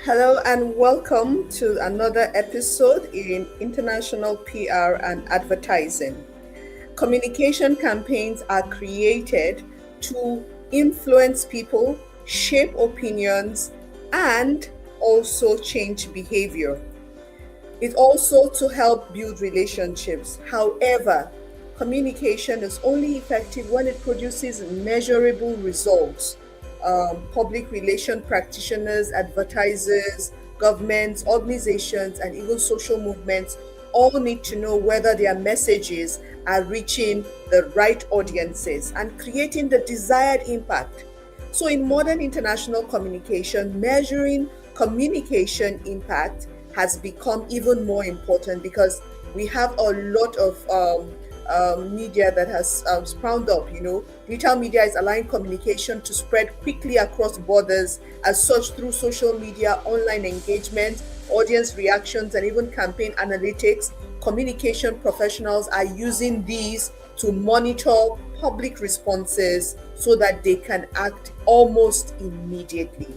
Hello and welcome to another episode in International PR and Advertising. Communication campaigns are created to influence people, shape opinions, and also change behavior. It's also to help build relationships. However, communication is only effective when it produces measurable results. Public relation practitioners, advertisers, governments, organizations, and even social movements all need to know whether their messages are reaching the right audiences and creating the desired impact. So, in modern international communication, measuring communication impact has become even more important because we have a lot of media that has sprung up. Retail media is allowing communication to spread quickly across borders. As such, through social media, online engagement, audience reactions, and even campaign analytics, communication professionals are using these to monitor public responses so that they can act almost immediately.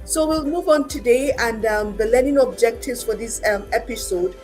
So we'll move on today, and the learning objectives for this episode.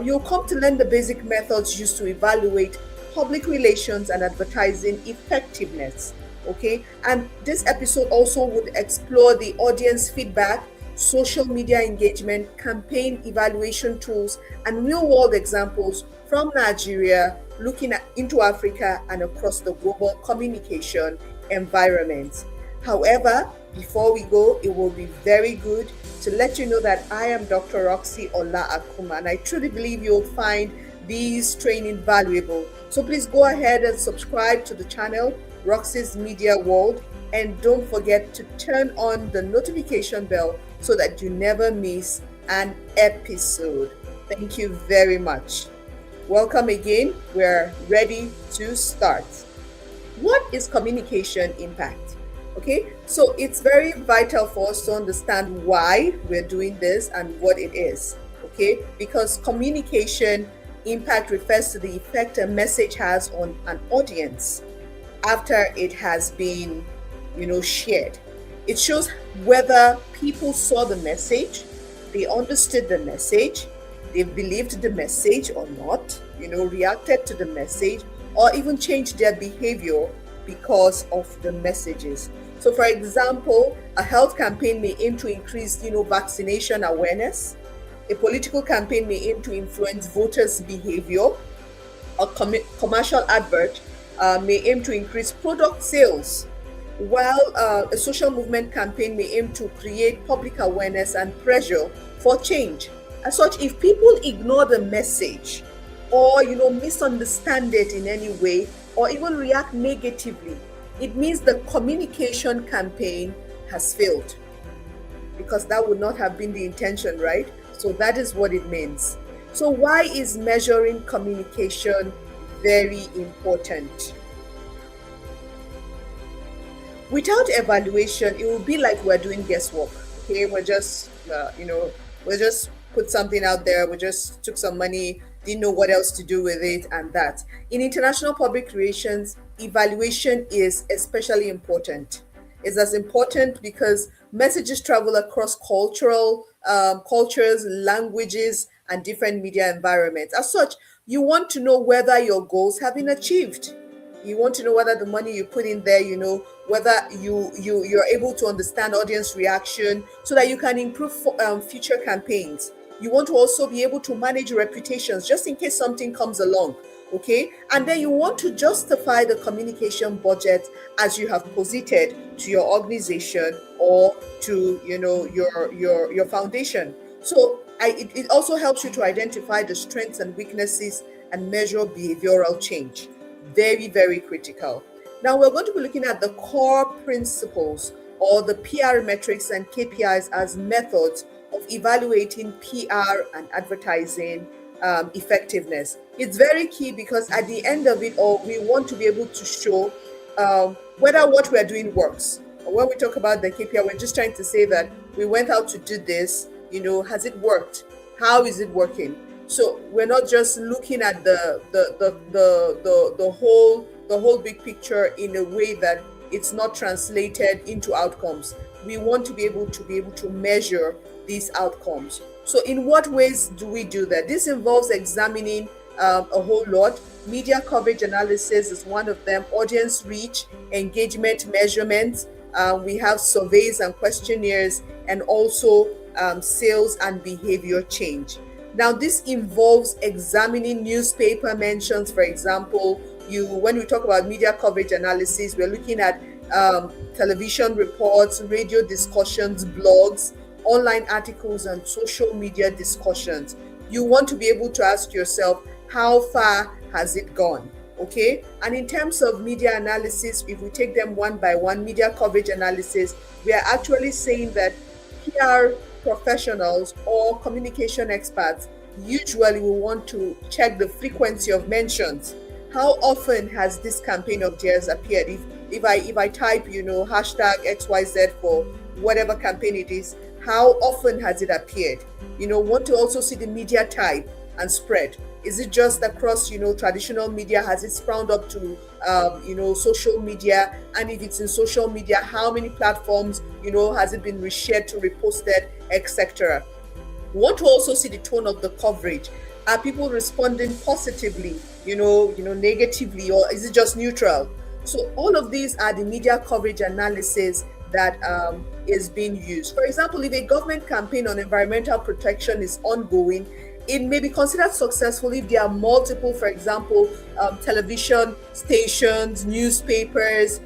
You'll come to learn the basic methods used to evaluate public relations and advertising effectiveness. Okay, and this episode also would explore the audience feedback, social media engagement, campaign evaluation tools, and real world examples from Nigeria, looking into Africa and across the global communication environment. However, before we go, it will be very good to let you know that I am Dr. Roxy Ola Akuma, and I truly believe you'll find these training valuable. So please go ahead and subscribe to the channel, Roxy's Media World, and don't forget to turn on the notification bell so that you never miss an episode. Thank you very much. Welcome again. We're ready to start. What is communication impact? Okay, so it's very vital for us to understand why we're doing this and what it is. Okay, because communication impact refers to the effect a message has on an audience after it has been, shared. It shows whether people saw the message, they understood the message, they believed the message or not, reacted to the message, or even changed their behavior because of the messages. So, for example, a health campaign may aim to increase, vaccination awareness. A political campaign may aim to influence voters' behavior. A commercial advert may aim to increase product sales, while a social movement campaign may aim to create public awareness and pressure for change. As such, if people ignore the message or misunderstand it in any way or even react negatively, it means the communication campaign has failed, because that would not have been the intention, right? So that is what it means. So why is measuring communication very important? Without evaluation, it will be like we're doing guesswork. Okay, we're just put something out there, we just took some money, didn't know what else to do with it, and that. In international public relations, evaluation is especially important. It's as important because messages travel across cultures, languages, and different media environments. As such, you want to know whether your goals have been achieved. You want to know whether the money you put in there, whether you're able to understand audience reaction so that you can improve future campaigns. You want to also be able to manage reputations just in case something comes along. Okay, and then you want to justify the communication budget as you have posited to your organization or to your foundation. So it also helps you to identify the strengths and weaknesses and measure behavioral change. Very, very critical. Now we're going to be looking at the core principles or the PR metrics and KPIs as methods of evaluating PR and advertising effectiveness. It's very key because at the end of it all, we want to be able to show whether what we're doing works. When we talk about the KPI, we're just trying to say that we went out to do this, has it worked? How is it working? So we're not just looking at the whole big picture in a way that it's not translated into outcomes. We want to be able to measure these outcomes. So, in what ways do we do that? This involves examining a whole lot. Media coverage analysis is one of them, audience reach, engagement measurements. We have surveys and questionnaires, and also sales and behavior change. Now, this involves examining newspaper mentions, for example. When we talk about media coverage analysis, we're looking at television reports, radio discussions, blogs, online articles, and social media discussions. You want to be able to ask yourself, how far has it gone? Okay. And in terms of media analysis, if we take them one by one, media coverage analysis, we are actually saying that PR professionals or communication experts usually will want to check the frequency of mentions. How often has this campaign of theirs appeared? If I type, hashtag XYZ for whatever campaign it is, how often has it appeared? Want to also see the media type and spread. Is it just across, traditional media? Has it sprung up to, social media? And if it's in social media, how many platforms, has it been reshared to reposted, etc.? We want to also see the tone of the coverage. Are people responding positively, negatively, or is it just neutral? So all of these are the media coverage analysis that is being used. For example, if a government campaign on environmental protection is ongoing, it may be considered successful if there are multiple, for example, television stations, newspapers,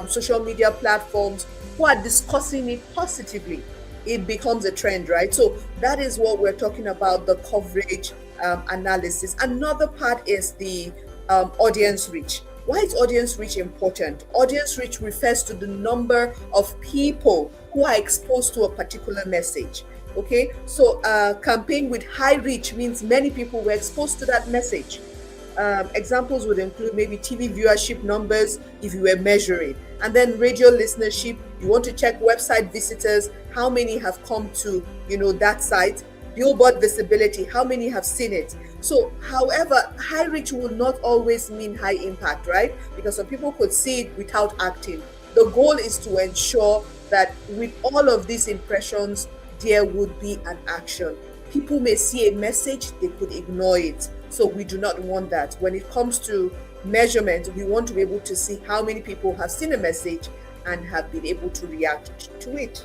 social media platforms who are discussing it positively. It becomes a trend, right? So that is what we're talking about, the coverage analysis. Another part is the audience reach. Why is audience reach important? Audience reach refers to the number of people who are exposed to a particular message. Okay, so a campaign with high reach means many people were exposed to that message. Examples would include maybe TV viewership numbers if you were measuring, and then radio listenership. You want to check website visitors, how many have come to that site. Billboard visibility, how many have seen it. So, however, high reach will not always mean high impact, right? Because some people could see it without acting. The goal is to ensure that with all of these impressions, there would be an action. People may see a message, they could ignore it. So we do not want that. When it comes to measurement, we want to be able to see how many people have seen a message and have been able to react to it.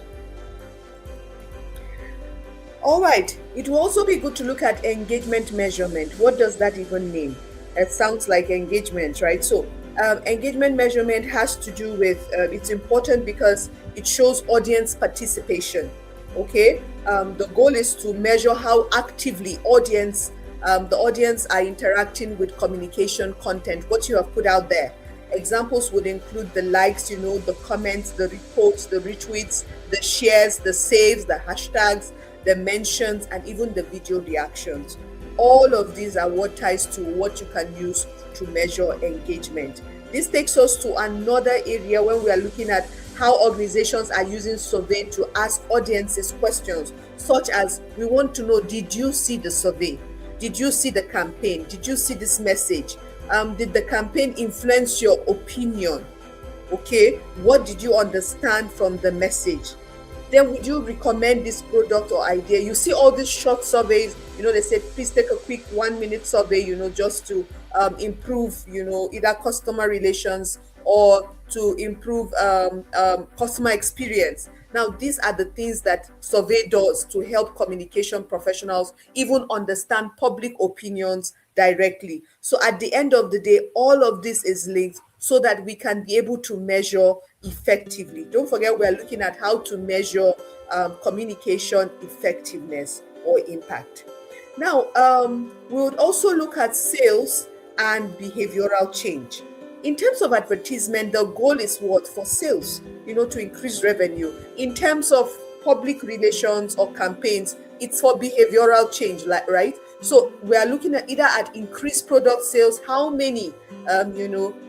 All right, it will also be good to look at engagement measurement. What does that even mean? It sounds like engagement, right? So engagement measurement has to do with, it's important because it shows audience participation. Okay, the goal is to measure how actively the audience are interacting with communication content, what you have put out there. Examples would include the likes, the comments, the reposts, the retweets, the shares, the saves, the hashtags, the mentions, and even the video reactions. All of these are what ties to what you can use to measure engagement. This takes us to another area when we are looking at how organizations are using survey to ask audiences questions, such as, we want to know, did you see the survey? Did you see the campaign? Did you see this message? Did the campaign influence your opinion? Okay, what did you understand from the message? Then would you recommend this product or idea? You see all these short surveys, they say, please take a quick 1-minute survey, just to improve, either customer relations or to improve customer experience. Now, these are the things that survey does to help communication professionals even understand public opinions directly. So at the end of the day, all of this is linked so that we can be able to measure effectively. Don't forget, we're looking at how to measure communication effectiveness or impact. Now, we would also look at sales and behavioral change. In terms of advertisement, the goal is what? For sales, to increase revenue. In terms of public relations or campaigns, it's for behavioral change, right? So we are looking at either at increased product sales, how many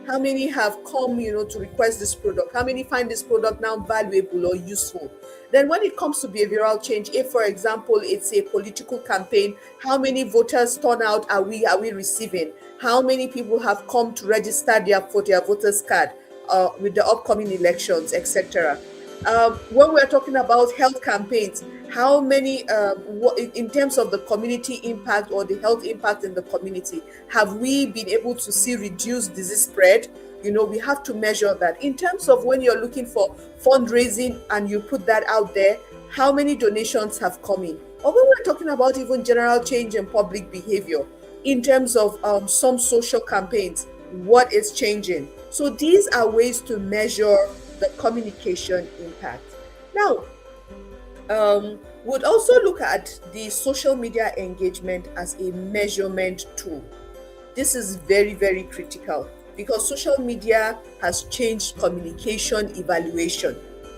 how many have come, to request this product, how many find this product now valuable or useful. Then when it comes to behavioral change, if, for example, it's a political campaign, how many voters turnout are we receiving? How many people have come to register for their voters card with the upcoming elections, etc. When we're talking about health campaigns, how many, in terms of the community impact or the health impact in the community, have we been able to see reduced disease spread? We have to measure that. In terms of when you're looking for fundraising and you put that out there, how many donations have come in? Or when we're talking about even general change in public behavior, in terms of some social campaigns, what is changing? So these are ways to measure the communication impact. Now, would also look at the social media engagement as a measurement tool. This is very, very critical because social media has changed communication evaluation.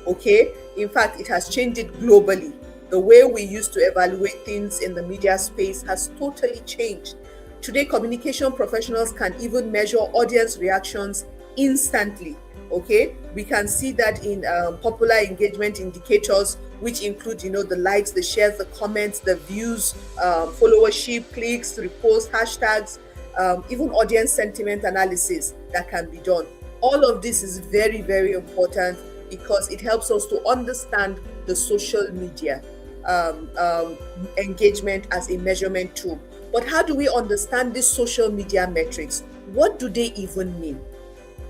Okay, in fact, it has changed it globally. The way we used to evaluate things in the media space has totally changed. Today, communication professionals can even measure audience reactions instantly. Okay, we can see that in popular engagement indicators, which include, the likes, the shares, the comments, the views, followership, clicks, reposts, hashtags, even audience sentiment analysis that can be done. All of this is very, very important because it helps us to understand the social media engagement as a measurement tool. But how do we understand these social media metrics? What do they even mean?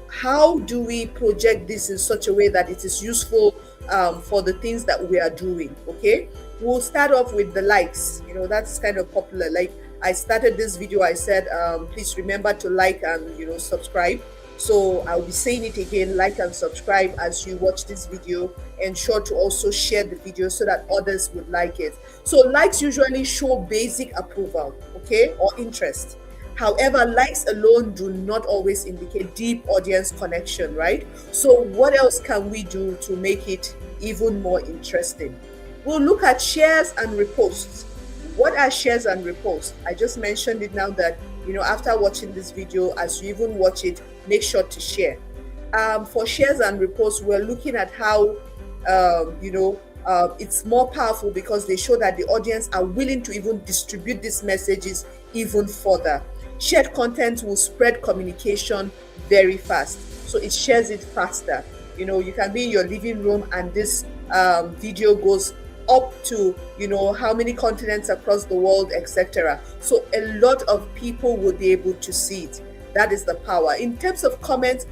How do we project this in such a way that it is useful for the things that we are doing? Okay, we'll start off with the likes. That's kind of popular. Like, I started this video, I said, please remember to like and subscribe. So I'll be saying it again: like and subscribe as you watch this video. Ensure to also share the video so that others would like it. So likes usually show basic approval, okay, or interest. However, likes alone do not always indicate deep audience connection, right? So what else can we do to make it even more interesting? We'll look at shares and reposts. What are shares and reposts? I just mentioned it now that, after watching this video, as you even watch it, make sure to share. For shares and reposts, we're looking at how, it's more powerful because they show that the audience are willing to even distribute these messages even further. Shared content will spread communication very fast, so it shares it faster. You can be in your living room and this video goes up to how many continents across the world, etc. So a lot of people will be able to see it. That is the power. In terms of comments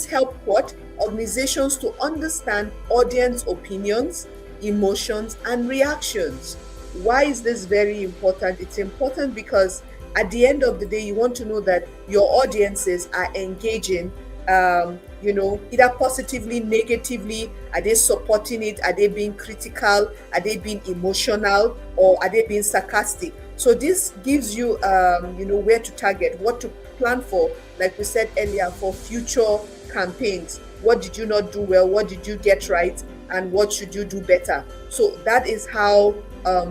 help what? Organizations to understand audience opinions, emotions, and reactions. Why is this very important? It's important because at the end of the day, you want to know that your audiences are engaging, either positively, negatively. Are they supporting it? Are they being critical? Are they being emotional? Or are they being sarcastic? So this gives you, where to target, what to plan for, like we said earlier, for future campaigns. What did you not do well? What did you get right? And what should you do better? So that is how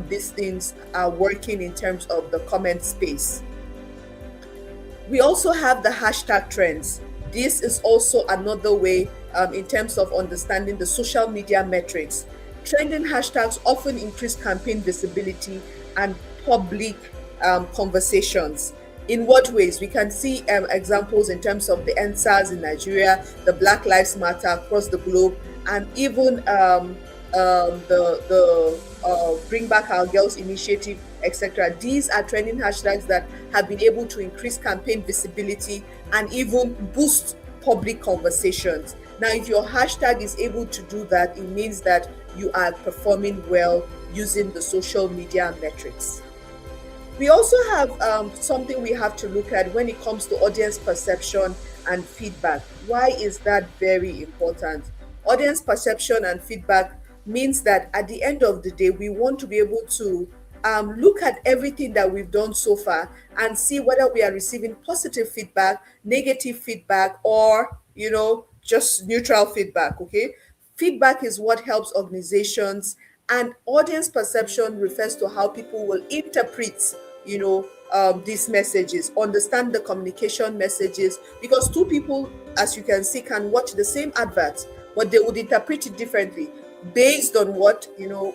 these things are working in terms of the comment space. We also have the hashtag trends. This is also another way in terms of understanding the social media metrics. Trending hashtags often increase campaign visibility and public conversations. In what ways? We can see examples in terms of the NSAS in Nigeria, the Black Lives Matter across the globe, and even the Bring Back Our Girls initiative, etc. These are trending hashtags that have been able to increase campaign visibility and even boost public conversations. Now, if your hashtag is able to do that, it means that you are performing well using the social media metrics. We also have something we have to look at when it comes to audience perception and feedback. Why is that very important? Audience perception and feedback means that at the end of the day, we want to be able to look at everything that we've done so far and see whether we are receiving positive feedback, negative feedback, or, just neutral feedback. Okay. Feedback is what helps organizations, and audience perception refers to how people will interpret, these messages, understand the communication messages, because two people, as you can see, can watch the same advert, but they would interpret it differently. based on what,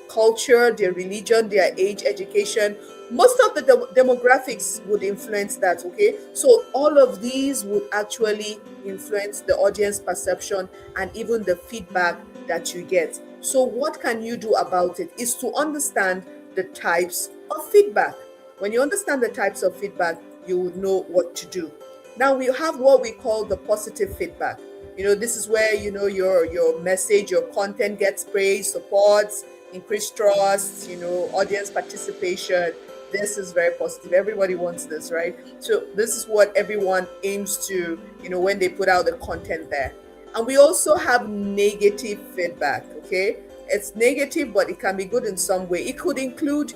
culture, their religion, their age, education. Most of the demographics would influence that. Okay, so all of these would actually influence the audience perception and even the feedback that you get. So what can you do about it is to understand the types of feedback. When you understand the types of feedback, you would know what to do. Now we have what we call the positive feedback. This is where your message, your content gets praise, supports, increased trust, audience participation. This is very positive. Everybody wants this, right? So this is what everyone aims to, when they put out the content there. And we also have negative feedback. Okay, it's negative, but it can be good in some way. It could include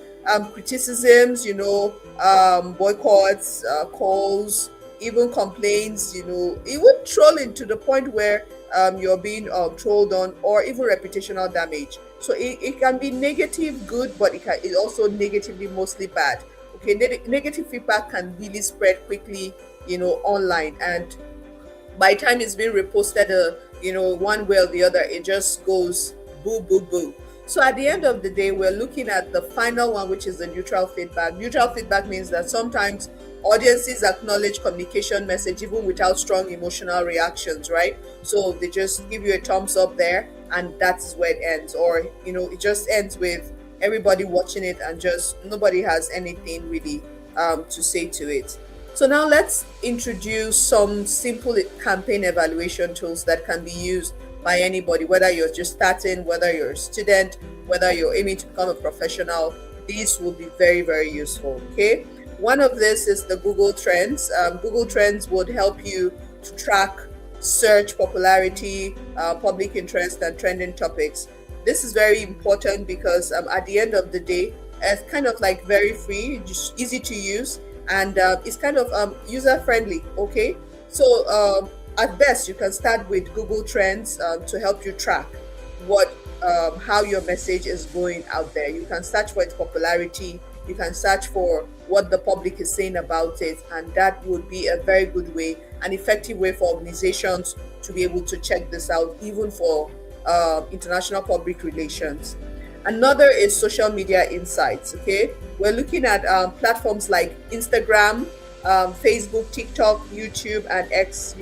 criticisms, boycotts, calls, even complaints, even trolling to the point where you're being trolled on, or even reputational damage. So it can be negative, good, but it also negatively mostly bad. Okay, negative feedback can really spread quickly, online, and by the time it's being reposted, one way or the other, it just goes boo, boo, boo. So at the end of the day, we're looking at the final one, which is the neutral feedback. Neutral feedback means that sometimes audiences acknowledge communication message even without strong emotional reactions, right? So they just give you a thumbs up there, and that's where it ends. Or, it just ends with everybody watching it and just nobody has anything really to say to it. So now let's introduce some simple campaign evaluation tools that can be used by anybody, whether you're just starting, whether you're a student, whether you're aiming to become a professional. These will be very, very useful. Okay. One of this is the Google Trends. Google Trends would help you to track search popularity, public interest, and trending topics. This is very important because at the end of the day, it's kind of like very free, just easy to use, and it's kind of user friendly. Okay, so at best you can start with Google Trends to help you track what how your message is going out there. You can search for its popularity, you can search for what the public is saying about it, and that would be a very good way, an effective way for organizations to be able to check this out, even for international public relations. Another is social media insights. Okay, we're looking at platforms like Instagram, Facebook, TikTok, YouTube, and X,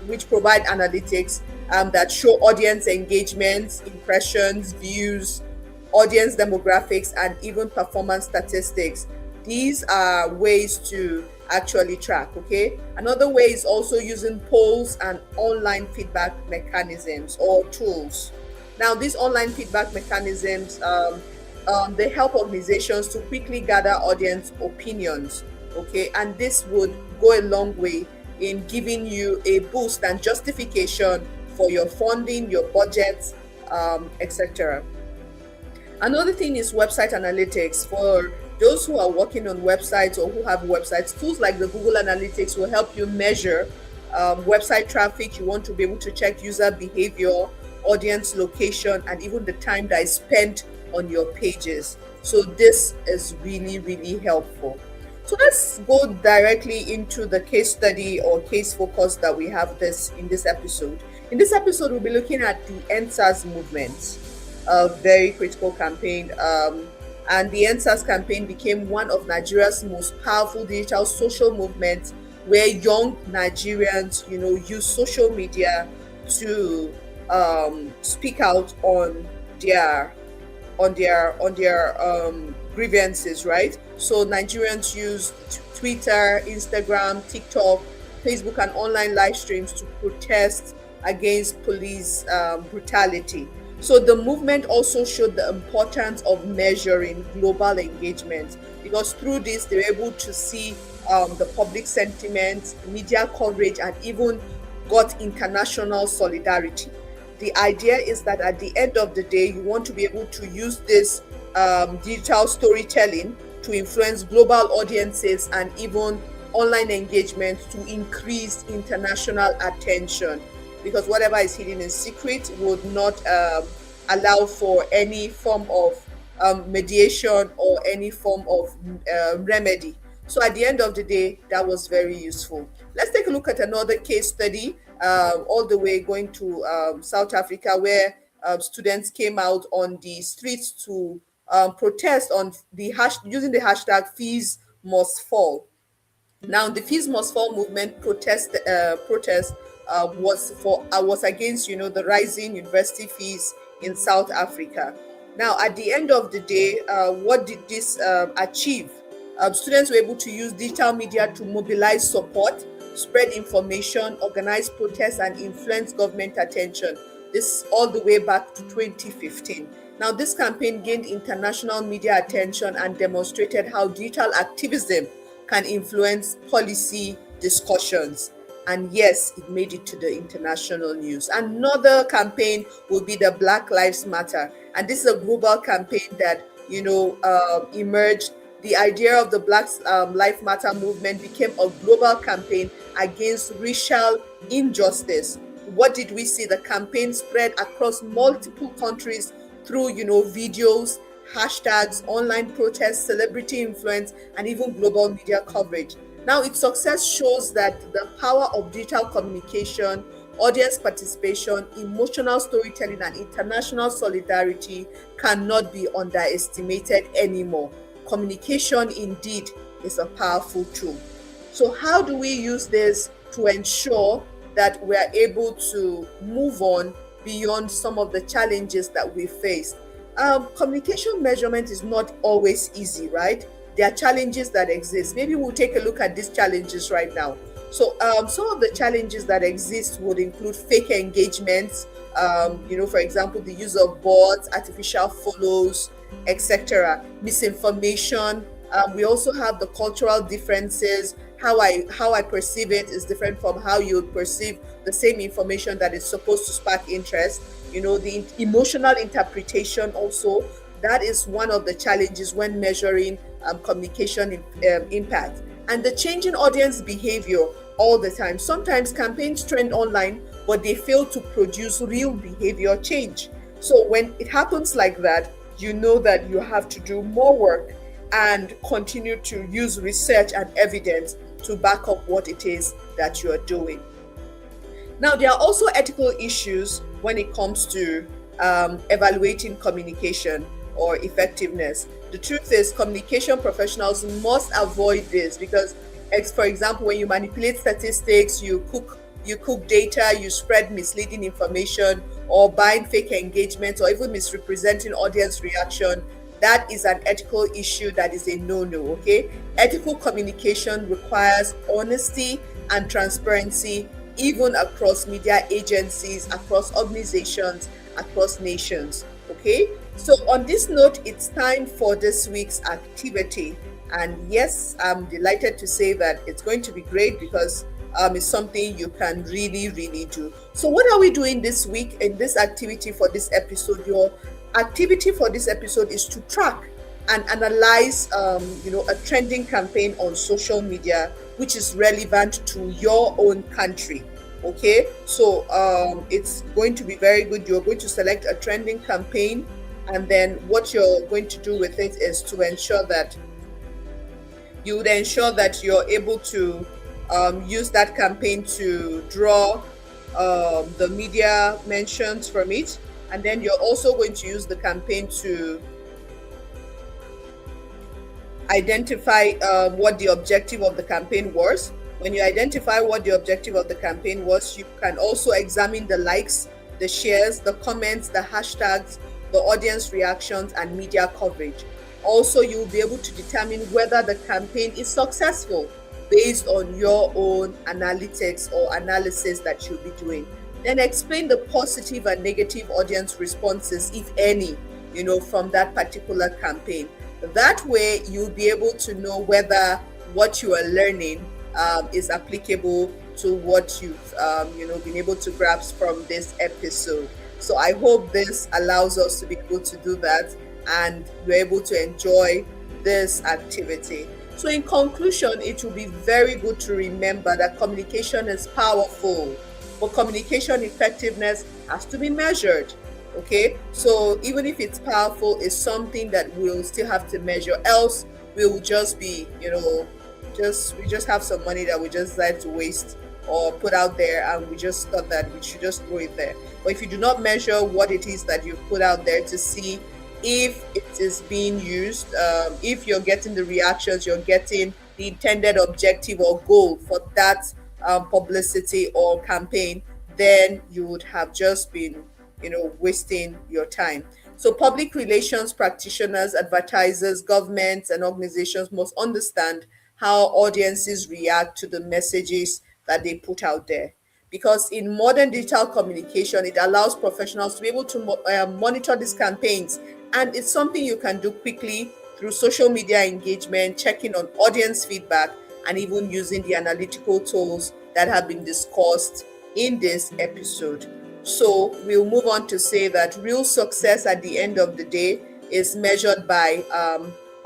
which provide analytics that show audience engagement, impressions, views, audience demographics, and even performance statistics. These are ways to actually track. Okay, another way is also using polls and online feedback mechanisms or tools. Now, these online feedback mechanisms, they help organizations to quickly gather audience opinions. Okay, and this would go a long way in giving you a boost and justification for your funding, your budget, etc. Another thing is website analytics. For those who are working on websites or who have websites, tools like the Google Analytics will help you measure website traffic. You want to be able to check user behavior, audience location, and even the time that is spent on your pages. So this is really, really helpful. So let's go directly into the case study or case focus that we have this in this episode. In this episode, we'll be looking at the NSAS movement, a very critical campaign. And the NSAS campaign became one of Nigeria's most powerful digital social movements, where young Nigerians, use social media to speak out on their grievances, right? So Nigerians use Twitter, Instagram, TikTok, Facebook, and online live streams to protest against police brutality. So the movement also showed the importance of measuring global engagement, because through this they were able to see the public sentiment, media coverage, and even got international solidarity. The idea is that at the end of the day, you want to be able to use this digital storytelling to influence global audiences and even online engagement to increase international attention, because whatever is hidden in secret would not allow for any form of mediation or any form of remedy. So at the end of the day, that was very useful. Let's take a look at another case study, all the way going to South Africa, where students came out on the streets to protest on the hash using the hashtag fees must fall. Now, the fees must fall movement protest was against the rising university fees in South Africa. Now, at the end of the day, what did this achieve? Students were able to use digital media to mobilize support, spread information, organize protests, and influence government attention. This all the way back to 2015. Now, this campaign gained international media attention and demonstrated how digital activism can influence policy discussions. And yes, it made it to the international news. Another campaign will be the Black Lives Matter. And this is a global campaign that, emerged. The idea of the Black Lives Matter movement became a global campaign against racial injustice. What did we see? The campaign spread across multiple countries through, videos, hashtags, online protests, celebrity influence, and even global media coverage. Now, its success shows that the power of digital communication, audience participation, emotional storytelling, and international solidarity cannot be underestimated anymore. Communication indeed is a powerful tool. So, how do we use this to ensure that we are able to move on beyond some of the challenges that we face? Communication measurement is not always easy, right? There are challenges that exist. Maybe we'll take a look at these challenges right now. So, some of the challenges that exist would include fake engagements, for example, the use of bots, artificial follows, etc. Misinformation. We also have the cultural differences. How I perceive it is different from how you would perceive the same information that is supposed to spark interest. The emotional interpretation also, that is one of the challenges when measuring communication impact. And the changing audience behavior all the time. Sometimes campaigns trend online, but they fail to produce real behavior change. So when it happens like that, you know that you have to do more work and continue to use research and evidence to back up what it is that you are doing. Now, there are also ethical issues when it comes to evaluating communication or effectiveness. The truth is, communication professionals must avoid this because, for example, when you manipulate statistics, you cook data, you spread misleading information, or bind fake engagements, or even misrepresenting audience reaction. That is an ethical issue that is a no-no, okay? Ethical communication requires honesty and transparency, even across media agencies, across organizations, across nations, okay? So on this note, it's time for this week's activity. And yes, I'm delighted to say that it's going to be great because it's something you can really, really do. So what are we doing this week in this activity for this episode? Your activity for this episode is to track and analyze a trending campaign on social media which is relevant to your own country. Okay, so it's going to be very good. You're going to select a trending campaign, and then what you're going to do with it is to ensure that you're able to use that campaign to draw the media mentions from it. And then you're also going to use the campaign to identify what the objective of the campaign was. When you identify what the objective of the campaign was, you can also examine the likes, the shares, the comments, the hashtags, the audience reactions, and media coverage. Also, you'll be able to determine whether the campaign is successful based on your own analytics or analysis that you'll be doing. Then explain the positive and negative audience responses, if any, from that particular campaign. That way, you'll be able to know whether what you are learning is applicable to what you've, been able to grasp from this episode. So I hope this allows us to be able to do that and we're able to enjoy this activity. So in conclusion, it will be very good to remember that communication is powerful, but communication effectiveness has to be measured. Okay, so even if it's powerful, it's something that we'll still have to measure. Else, we'll just be, we just have some money that we just decide to waste or put out there, and we just thought that we should just throw it there. But if you do not measure what it is that you've put out there to see if it is being used, if you're getting the reactions, you're getting the intended objective or goal for that publicity or campaign, then you would have just been, wasting your time. So, public relations practitioners, advertisers, governments, and organizations must understand how audiences react to the messages that they put out there. Because in modern digital communication, it allows professionals to be able to monitor these campaigns. And it's something you can do quickly through social media engagement, checking on audience feedback, and even using the analytical tools that have been discussed in this episode. So we'll move on to say that real success at the end of the day is measured by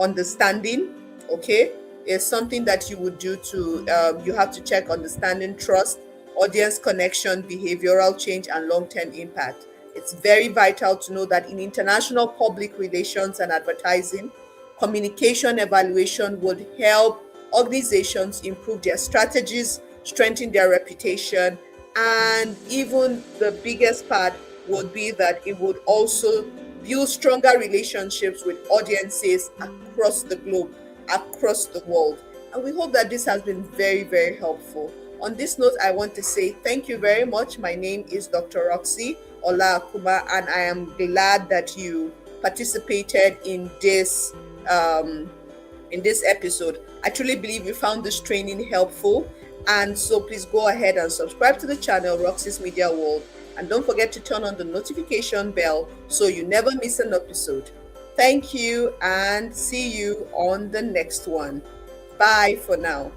understanding. Okay, it's something that you would do to you have to check understanding, trust, audience connection, behavioral change, and long-term impact. It's very vital to know that in international public relations and advertising, communication evaluation would help organizations improve their strategies, strengthen their reputation, and even the biggest part would be that it would also build stronger relationships with audiences across the globe, across the world. And we hope that this has been very, very helpful. On this note, I want to say thank you very much. My name is Dr. Roxy Ola Akuma, and I am glad that you participated in this episode. I truly believe you found this training helpful, and so please go ahead and subscribe to the channel Roxy's Media World, and don't forget to turn on the notification bell so you never miss an episode. Thank you, and see you on the next one. Bye for now.